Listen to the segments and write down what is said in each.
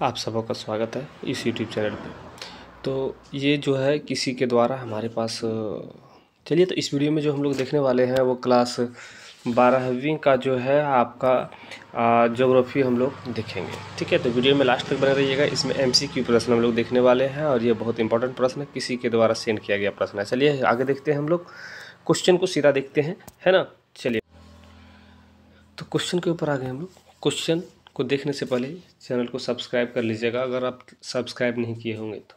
आप सबका स्वागत है इस यूट्यूब चैनल पे। तो ये जो है किसी के द्वारा हमारे पास चलिए, तो इस वीडियो में जो हम लोग देखने वाले हैं वो क्लास 12वीं का जो है आपका ज्योग्राफी हम लोग देखेंगे। ठीक है, तो वीडियो में लास्ट तक बने रहिएगा। इसमें MCQ प्रश्न हम लोग देखने वाले हैं और ये बहुत इंपॉर्टेंट प्रश्न है, किसी के द्वारा सेंड किया गया प्रश्न है। चलिए आगे देखते हैं, हम लोग क्वेश्चन को सीधा देखते हैं, है ना। चलिए, तो क्वेश्चन के ऊपर आ गए हम लोग। क्वेश्चन को देखने से पहले चैनल को सब्सक्राइब कर लीजिएगा अगर आप सब्सक्राइब नहीं किए होंगे तो।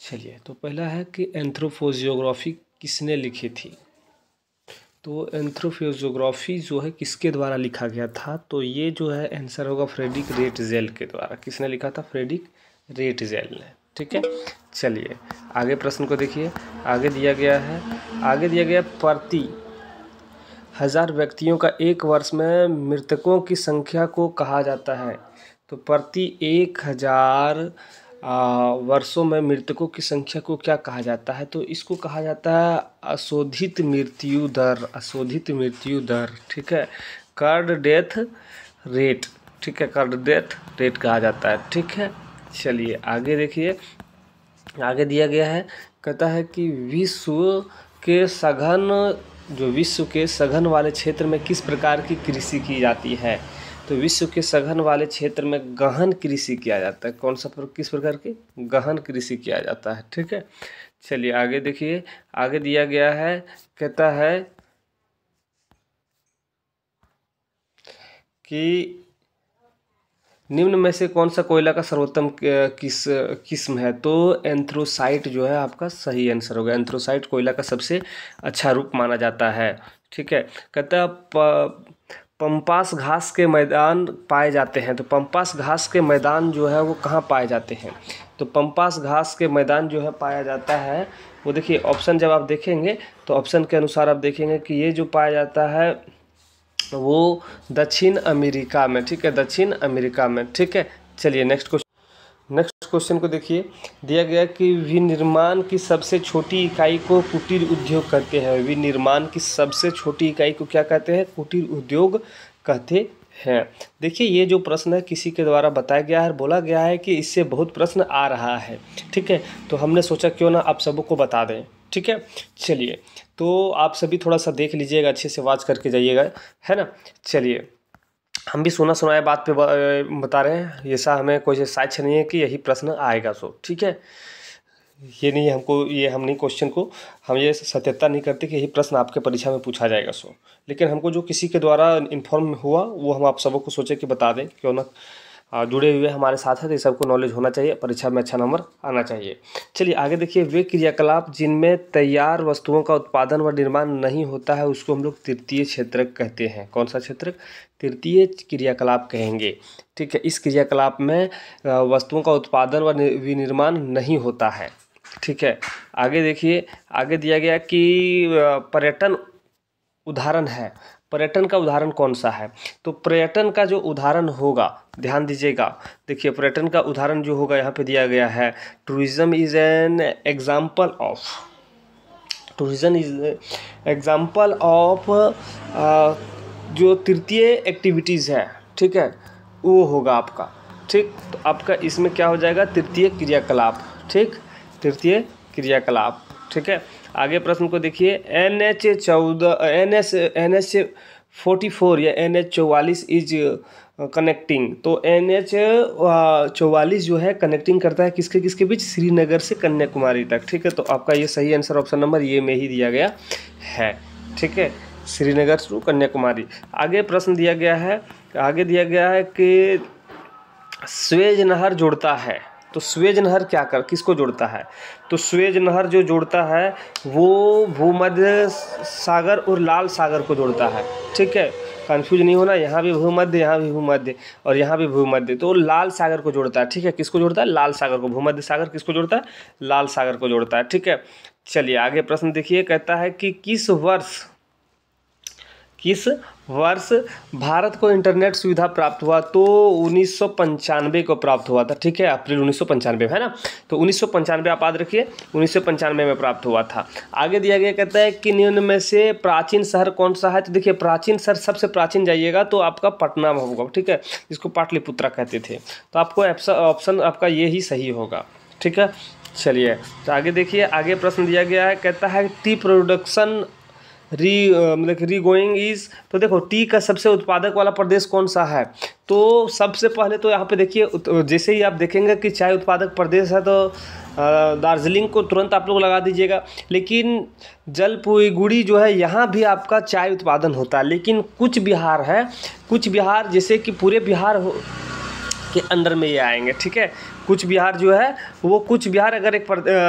चलिए, तो पहला है कि एंथ्रोपोजियोग्राफी किसने लिखी थी। तो एंथ्रोपोजियोग्राफी जो है किसके द्वारा लिखा गया था, तो ये जो है आंसर होगा फ्रेडरिक रेटजेल के द्वारा। किसने लिखा था? फ्रेडरिक रेटजेल ने। ठीक है, चलिए आगे प्रश्न को देखिए। आगे दिया गया प्रति 1000 व्यक्तियों का एक वर्ष में मृतकों की संख्या को कहा जाता है। तो प्रति 1000 वर्षों में मृतकों की संख्या को क्या कहा जाता है? तो इसको कहा जाता है अशोधित मृत्यु दर। अशोधित मृत्यु दर, ठीक है, कर्ड डेथ रेट। ठीक है, कर्ड डेथ रेट कहा जाता है। ठीक है, चलिए आगे देखिए। आगे दिया गया है, कहता है कि विश्व के सघन वाले क्षेत्र में किस प्रकार की कृषि की जाती है। तो विश्व के सघन वाले क्षेत्र में गहन कृषि किया जाता है। किस प्रकार की? गहन कृषि किया जाता है। ठीक है, चलिए आगे देखिए। आगे दिया गया है, कहता है कि निम्न में से कौन सा कोयला का सर्वोत्तम किस्म है। तो एंथ्रोसाइट जो है आपका सही आंसर होगा। एंथ्रोसाइट कोयला का सबसे अच्छा रूप माना जाता है। ठीक है, कहता है पंपास घास के मैदान पाए जाते हैं। तो पंपास घास के मैदान जो है वो कहाँ पाए जाते हैं? तो पंपास घास के मैदान जो है पाया जाता है, वो देखिए ऑप्शन जब आप देखेंगे तो ऑप्शन के अनुसार आप देखेंगे कि ये जो पाया जाता है वो दक्षिण अमेरिका में। ठीक है, दक्षिण अमेरिका में। ठीक है, चलिए नेक्स्ट क्वेश्चन को देखिए। दिया गया कि विनिर्माण की सबसे छोटी इकाई को कुटीर उद्योग कहते हैं। विनिर्माण की सबसे छोटी इकाई को क्या कहते हैं? कुटीर उद्योग कहते हैं। देखिए, ये जो प्रश्न है किसी के द्वारा बताया गया है, बोला गया है कि इससे बहुत प्रश्न आ रहा है। ठीक है, तो हमने सोचा क्यों ना आप सबको बता दें। ठीक है, चलिए तो आप सभी थोड़ा सा देख लीजिएगा, अच्छे से वाच करके जाइएगा, है ना। चलिए, हम भी सुना सुनाया बात पे बता रहे हैं, ऐसा हमें कोई साक्ष्य नहीं है कि यही प्रश्न आएगा। सो ठीक है, हम नहीं क्वेश्चन को हम ये सत्यता नहीं करते कि यही प्रश्न आपके परीक्षा में पूछा जाएगा। सो लेकिन हमको जो किसी के द्वारा इन्फॉर्म हुआ वो हम आप सबको सोचे कि बता दें, क्यों ना जुड़े हुए हमारे साथ है, तो ये सबको नॉलेज होना चाहिए, परीक्षा में अच्छा नंबर आना चाहिए। चलिए आगे देखिए। वे क्रियाकलाप जिनमें तैयार वस्तुओं का उत्पादन व निर्माण नहीं होता है उसको हम लोग तृतीय क्षेत्रक कहते हैं। कौन सा क्षेत्रक? तृतीय क्रियाकलाप कहेंगे। ठीक है, इस क्रियाकलाप में वस्तुओं का उत्पादन व विनिर्माण नहीं होता है। ठीक है, आगे देखिए। आगे दिया गया कि पर्यटन उदाहरण है। पर्यटन का उदाहरण कौन सा है? तो पर्यटन का जो उदाहरण होगा, ध्यान दीजिएगा, देखिए पर्यटन का उदाहरण जो होगा यहाँ पे दिया गया है, tourism is an example of जो तृतीय एक्टिविटीज़ है। ठीक है, वो होगा आपका। ठीक, तो आपका इसमें क्या हो जाएगा? तृतीय क्रियाकलाप। ठीक, तृतीय क्रियाकलाप। ठीक है, आगे प्रश्न को देखिए। NH44 या NH44 इज कनेक्टिंग। तो NH44 जो है कनेक्टिंग करता है किसके किसके बीच? श्रीनगर से कन्याकुमारी तक। ठीक है, तो आपका ये सही आंसर ऑप्शन नंबर ये में ही दिया गया है। ठीक है, श्रीनगर टू कन्याकुमारी। आगे प्रश्न दिया गया है, आगे दिया गया है कि स्वेज नहर जोड़ता है। तो स्वेज नहर किसको जोड़ता है? तो स्वेज नहर जो जोड़ता है वो भूमध्य सागर और लाल सागर को जोड़ता है। ठीक है, कंफ्यूज नहीं होना, यहाँ भी भूमध्य, यहाँ भी भूमध्य और यहाँ भी भूमध्य, तो लाल सागर को जोड़ता है। ठीक है, किसको जोड़ता है? लाल सागर को। भूमध्य सागर किसको जोड़ता है? लाल सागर को जोड़ता है। ठीक है, चलिए आगे प्रश्न देखिए। कहता है कि किस वर्ष भारत को इंटरनेट सुविधा प्राप्त हुआ? तो 1995 को प्राप्त हुआ था, ठीक है, अप्रैल 1995 है ना। तो 1995 आप याद रखिए, 1995 में प्राप्त हुआ था। आगे दिया गया कहता है कि निम्न में से प्राचीन शहर कौन सा है? तो देखिए प्राचीन शहर, सबसे प्राचीन जाइएगा तो आपका पटना होगा, ठीक है, जिसको पाटलिपुत्रा कहते थे। तो आपको ऑप्शन आपका ये ही सही होगा, ठीक है। चलिए तो आगे देखिए, आगे प्रश्न दिया गया है, कहता है टी प्रोडक्शन मतलब री गोइंग इज, तो देखो टी का सबसे उत्पादक वाला प्रदेश कौन सा है? तो सबसे पहले तो यहाँ पे देखिए, जैसे ही आप देखेंगे कि चाय उत्पादक प्रदेश है तो दार्जिलिंग को तुरंत आप लोग लगा दीजिएगा। लेकिन जलपाईगुड़ी जो है यहाँ भी आपका चाय उत्पादन होता है, लेकिन कुछ बिहार है, कुछ बिहार जैसे कि पूरे बिहार के अंदर में ये आएंगे, ठीक है। कुछ बिहार जो है वो, कुछ बिहार अगर एक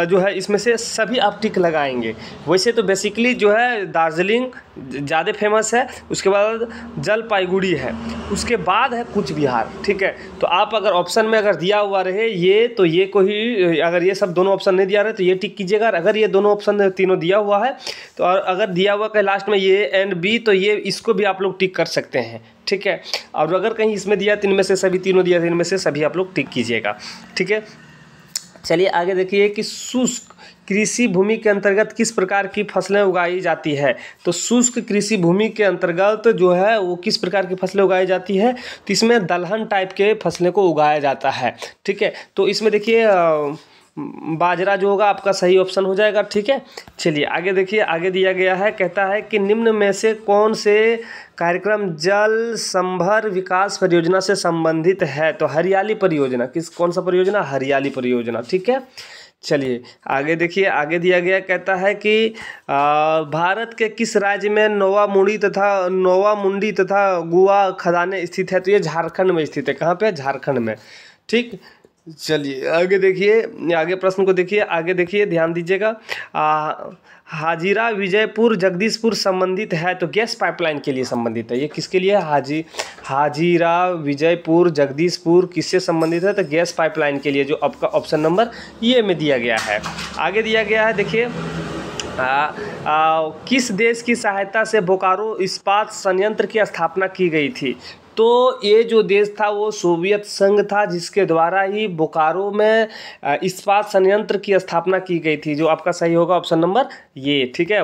जो है इसमें से सभी आप टिक लगाएंगे। वैसे तो बेसिकली जो है दार्जिलिंग ज़्यादा फेमस है, उसके बाद जलपाईगुड़ी है, उसके बाद है कुछ बिहार, ठीक है। तो आप अगर ऑप्शन में अगर दिया हुआ रहे ये, तो ये को ही, अगर ये सब दोनों ऑप्शन नहीं दिया रहे तो ये टिक कीजिएगा। अगर ये दोनों ऑप्शन तीनों दिया हुआ है तो, और अगर दिया हुआ है लास्ट में ये एंड बी, तो ये इसको भी आप लोग टिक कर सकते हैं, ठीक है। और अगर कहीं इसमें दिया तो इनमें से सभी तीनों दिया, इनमें से सभी आप लोग टिक कीजिएगा, ठीक है। चलिए आगे देखिए कि शुष्क कृषि भूमि के अंतर्गत किस प्रकार की फसलें उगाई जाती है? तो शुष्क कृषि भूमि के अंतर्गत जो है वो किस प्रकार की फसलें उगाई जाती है? तो इसमें दलहन टाइप के फसलें को उगाया जाता है, ठीक है। तो इसमें देखिए बाजरा जो होगा आपका सही ऑप्शन हो जाएगा, ठीक है। चलिए आगे देखिए, आगे दिया गया है, कहता है कि निम्न में से कौन से कार्यक्रम जल संभर विकास परियोजना से संबंधित है? तो हरियाली परियोजना, कौन सा परियोजना? हरियाली परियोजना, ठीक है। चलिए आगे देखिए, आगे दिया गया कहता है कि भारत के किस राज्य में नोवा मुंडी तथा गुआ खदानें स्थित है? तो ये झारखंड में स्थित है। कहाँ पे? झारखंड में, ठीक। चलिए आगे देखिए, आगे प्रश्न को देखिए, आगे देखिए, ध्यान दीजिएगा। हाजीरा विजयपुर जगदीशपुर संबंधित है, तो गैस पाइपलाइन के लिए संबंधित है। ये किसके लिए? हाजीरा विजयपुर जगदीशपुर किससे संबंधित है? तो गैस पाइपलाइन के लिए, जो आपका ऑप्शन नंबर ये में दिया गया है। आगे दिया गया है, देखिए किस देश की सहायता से बोकारो इस्पात संयंत्र की स्थापना की गई थी? तो ये जो देश था वो सोवियत संघ था, जिसके द्वारा ही बोकारो में इस्पात संयंत्र की स्थापना की गई थी, जो आपका सही होगा ऑप्शन नंबर ये, ठीक है,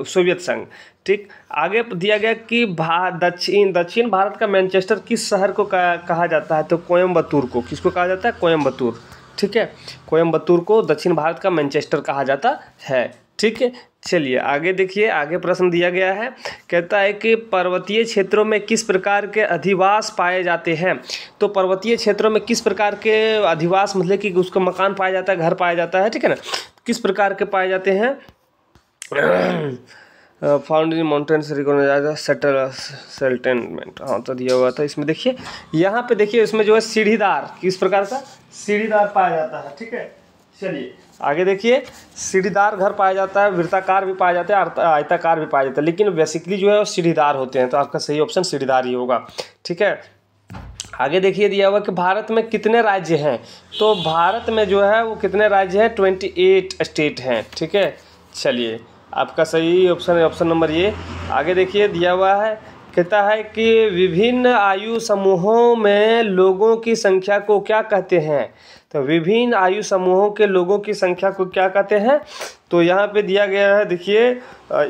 सोवियत संघ, ठीक। आगे दिया गया कि दक्षिण भारत का मैनचेस्टर किस शहर को कहा जाता है? तो कोयम्बतूर को। किसको कहा जाता है? कोयम्बतूर, ठीक है। कोयम्बतूर को दक्षिण भारत का मैनचेस्टर कहा जाता है, ठीक है। चलिए आगे देखिए, आगे प्रश्न दिया गया है, कहता है कि पर्वतीय क्षेत्रों में किस प्रकार के अधिवास पाए जाते हैं? तो पर्वतीय क्षेत्रों में किस प्रकार के अधिवास, मतलब कि उसका मकान पाया जाता है, घर पाया जाता है, ठीक है ना, किस प्रकार के पाए जाते हैं? फाउंड इन माउंटेन्स सेटलमेंट, हाँ तो दिया हुआ था इसमें। देखिए यहाँ पे देखिए, इसमें जो है सीढ़ीदार, किस प्रकार का? सीढ़ीदार पाया जाता है, ठीक है। चलिए आगे देखिए, सीढ़ीदार घर पाया जाता है, वृत्ताकार भी पाया जाता है, आयताकार भी पाया जाता है, लेकिन बेसिकली जो है वो सीढ़ीदार होते हैं। तो आपका सही ऑप्शन सीढ़ीदार ही होगा, ठीक है। आगे देखिए दिया हुआ कि भारत में कितने राज्य हैं? तो भारत में जो है वो कितने राज्य हैं? 28 स्टेट हैं, ठीक है। चलिए आपका सही ऑप्शन है ऑप्शन नंबर ये। आगे देखिए दिया हुआ है, कहता है कि विभिन्न आयु समूहों में लोगों की संख्या को क्या कहते हैं? तो विभिन्न आयु समूहों के लोगों की संख्या को क्या कहते हैं? तो यहाँ पे दिया गया है, देखिए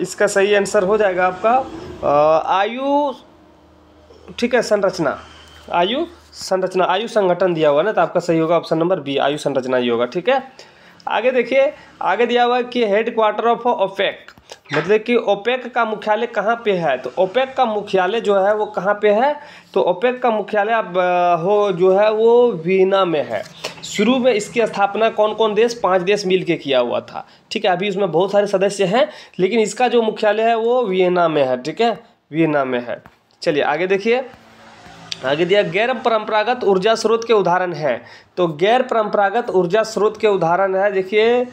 इसका सही आंसर हो जाएगा आपका आयु, ठीक है, संरचना, आयु संरचना, आयु संगठन दिया हुआ ना, तो आपका सही होगा ऑप्शन नंबर बी, आयु संरचना ही होगा, ठीक है। आगे देखिए, आगे दिया हुआ है कि हेड क्वार्टर ऑफ ओपेक, मतलब कि ओपेक का मुख्यालय कहाँ पे है? तो ओपेक का मुख्यालय जो है वो कहाँ पे है? तो ओपेक का मुख्यालय जो है वो वियना में है। शुरू में इसकी स्थापना कौन कौन देश? 5 देश मिल के किया हुआ था, ठीक है। अभी उसमें बहुत सारे सदस्य हैं, लेकिन इसका जो मुख्यालय है वो वियना में है, ठीक है, वियना में है। चलिए आगे देखिए, आगे दिया गैर परंपरागत ऊर्जा स्रोत के उदाहरण है। तो गैर परंपरागत ऊर्जा स्रोत के उदाहरण है, देखिए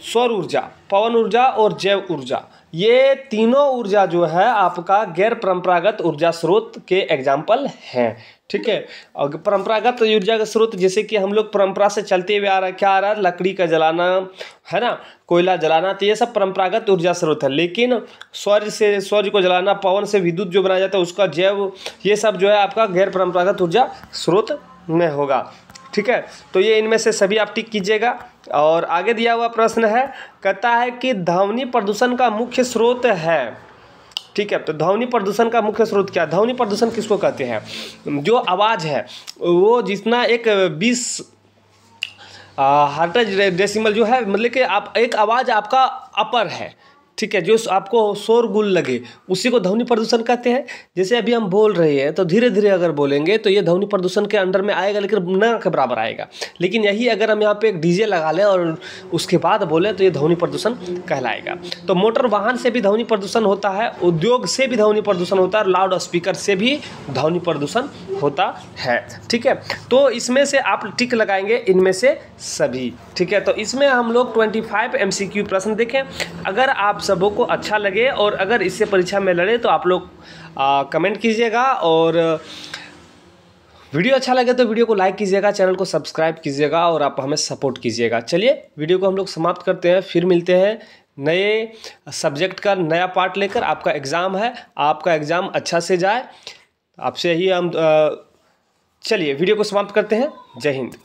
सौर ऊर्जा, पवन ऊर्जा और जैव ऊर्जा, ये तीनों ऊर्जा जो है आपका गैर परंपरागत ऊर्जा स्रोत के एग्जाम्पल हैं। ठीक है, और परंपरागत ऊर्जा का स्रोत जैसे कि हम लोग परंपरा से चलते हुए आ रहा है, क्या आ रहा है, लकड़ी का जलाना, है ना, कोयला जलाना, तो ये सब परंपरागत ऊर्जा स्रोत है। लेकिन सूर्य को जलाना, पवन से विद्युत जो बनाया जाता है उसका जैव, ये सब जो है आपका गैर परंपरागत ऊर्जा स्रोत में होगा। ठीक है, तो ये इनमें से सभी आप टिक कीजिएगा। और आगे दिया हुआ प्रश्न है, कहता है कि ध्वनि प्रदूषण का मुख्य स्रोत है। ठीक है, तो ध्वनि प्रदूषण का मुख्य स्रोत क्या है? ध्वनि प्रदूषण किसको कहते हैं? जो आवाज़ है वो जितना एक 20 हर्ट्ज डेसिमल जो है, मतलब कि आप एक आवाज़ आपका अपर है, ठीक है, जो आपको शोरगुल लगे उसी को ध्वनि प्रदूषण कहते हैं। जैसे अभी हम बोल रहे हैं तो धीरे धीरे अगर बोलेंगे तो ये ध्वनि प्रदूषण के अंडर में आएगा, लेकिन न के बराबर आएगा। लेकिन यही अगर हम यहाँ पे एक डीजे लगा लें और उसके बाद बोलें तो ये ध्वनि प्रदूषण कहलाएगा। तो मोटर वाहन से भी ध्वनि प्रदूषण होता है, उद्योग से भी ध्वनि प्रदूषण होता है, लाउड स्पीकर से भी ध्वनि प्रदूषण होता है। ठीक है, तो इसमें से आप टिक लगाएंगे इनमें से सभी। ठीक है, तो इसमें हम लोग 25 MCQ प्रश्न देखें। अगर आप सबों को अच्छा लगे और अगर इससे परीक्षा में लड़े तो आप लोग कमेंट कीजिएगा, और वीडियो अच्छा लगे तो वीडियो को लाइक कीजिएगा, चैनल को सब्सक्राइब कीजिएगा और आप हमें सपोर्ट कीजिएगा। चलिए वीडियो को हम लोग समाप्त करते हैं, फिर मिलते हैं नए सब्जेक्ट का नया पार्ट लेकर। आपका एग्ज़ाम है, आपका एग्ज़ाम अच्छा से जाए, आपसे ही हम चलिए वीडियो को समाप्त करते हैं। जय हिंद।